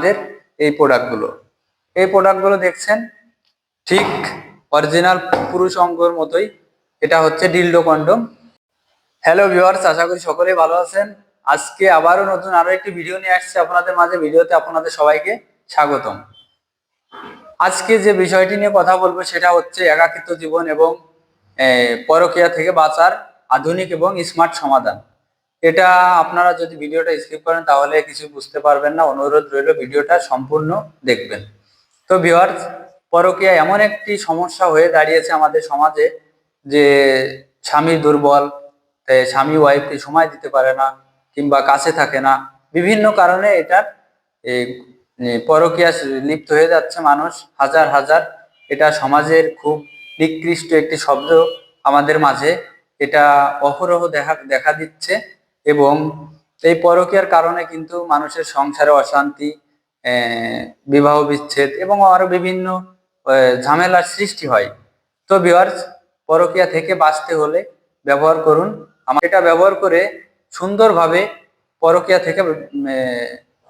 আমাদের এই প্রোডাক্টগুলো দেখছেন ঠিক অরিজিনাল পুরুষ অঙ্গর মতোই। এটা হচ্ছে ডিলডো কন্ডম। হ্যালো ভিউয়ার্স, আশা করি সকলেই ভালো আছেন। আজকে আবারও নতুন আরো একটি ভিডিও নিয়ে আসছে আপনাদের মাঝে। ভিডিওতে আপনাদের সবাইকে স্বাগতম। আজকে যে বিষয়টি নিয়ে কথা বলবো সেটা হচ্ছে একাকিত্ব জীবন এবং পরকীয়া থেকে বাঁচার আধুনিক এবং স্মার্ট সমাধান। এটা আপনারা যদি ভিডিওটা স্কিপ করেন তাহলে কিছু বুঝতে পারবেন না। অনুরোধ রইল ভিডিওটা সম্পূর্ণ দেখবেন। তো ভিউয়ার্স, পরকীয়া এমন একটি সমস্যা হয়ে দাঁড়িয়েছে আমাদের সমাজে যে স্বামী দুর্বল, স্বামী ওয়াইফকে সময় দিতে পারে না কিংবা কাছে থাকে না। বিভিন্ন কারণে এটার পরকীয়া লিপ্ত হয়ে যাচ্ছে মানুষ হাজার হাজার। এটা সমাজের খুব নিকৃষ্ট একটি শব্দ আমাদের মাঝে। এটা অহরহ দেখা দিচ্ছে এবং এই পরকীয়ার কারণে কিন্তু মানুষের সংসারে অশান্তি, বিবাহ বিচ্ছেদ এবং আরো বিভিন্ন ঝামেলার সৃষ্টি হয়। তো ভিউয়ার্স, পরকীয়া থেকে বাঁচতে হলে ব্যবহার করুন এটা ব্যবহার করে সুন্দরভাবে পরকীয়া থেকে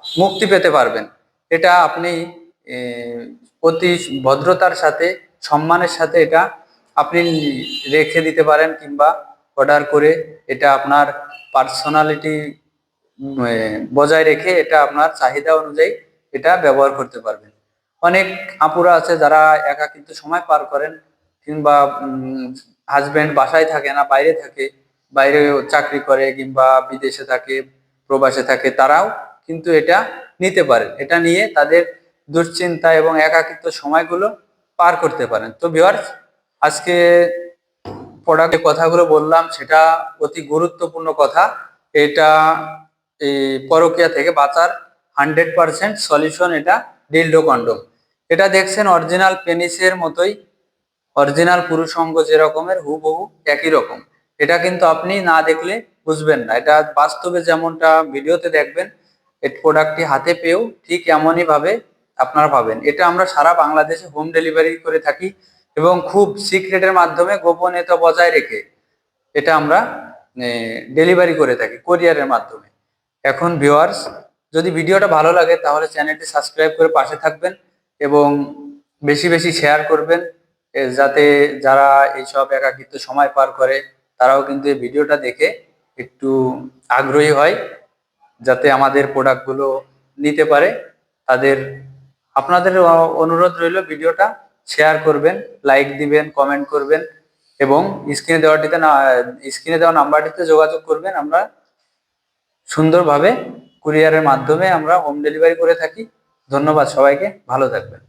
মুক্তি পেতে পারবেন। এটা আপনি অতি ভদ্রতার সাথে, সম্মানের সাথে এটা আপনি রেখে দিতে পারেন কিংবা অর্ডার করে এটা আপনার পার্সোনালিটি বজায় রেখে এটা আপনার চাহিদা অনুযায়ী এটা ব্যবহার করতে পারবেন। অনেক আপুরা আছে যারা একাকিত্ব সময় পার করেন কিংবা হাজবেন্ড বাসায় থাকে না, বাইরে থাকে, বাইরে চাকরি করে কিংবা বিদেশে থাকে, প্রবাসে থাকে, তারাও কিন্তু এটা নিতে পারেন। এটা নিয়ে তাদের দুশ্চিন্তা এবং একাকিত্ব সময়গুলো পার করতে পারেন। তো ভিউয়ার্স, আজকে প্রোডাক্টের কথাগুলো বললাম সেটা অতি গুরুত্বপূর্ণ কথা। এটা এই পরকীয়া থেকে বাঁচার 100% সলিউশন। এটা ডিলডো কন্ডম। এটা দেখছেন অরিজিনাল পেনিসের মতোই, অরিজিনাল পুরুষ অঙ্গ যে রকমের হুবহু একই রকম। এটা কিন্তু আপনি না দেখলে বুঝবেন না। এটা বাস্তবে যেমনটা ভিডিওতে দেখবেন, এই প্রোডাক্টটি হাতে পেয়েও ঠিক এমনই ভাবে আপনারা পাবেন। এটা আমরা সারা বাংলাদেশে হোম ডেলিভারি করে থাকি এবং খুব সিক্রেটের মাধ্যমে গোপনীয়তা বজায় রেখে এটা আমরা ডেলিভারি করে থাকি কোরিয়ারের মাধ্যমে। এখন ভিউয়ার্স, যদি ভিডিওটা ভালো লাগে তাহলে চ্যানেলটি সাবস্ক্রাইব করে পাশে থাকবেন এবং বেশি বেশি শেয়ার করবেন, যাতে যারা এইসব একাকিত্ব সময় পার করে তারাও কিন্তু এই ভিডিওটা দেখে একটু আগ্রহী হয়, যাতে আমাদের প্রোডাক্টগুলো নিতে পারে। আপনাদের অনুরোধ রইল ভিডিওটা শেয়ার করবেন, লাইক দিবেন, কমেন্ট করবেন এবং স্ক্রিনে দেওয়া নাম্বারটিতে যোগাযোগ করবেন। আমরা সুন্দরভাবে কুরিয়ারের মাধ্যমে আমরা হোম ডেলিভারি করে থাকি। ধন্যবাদ সবাইকে, ভালো থাকবেন।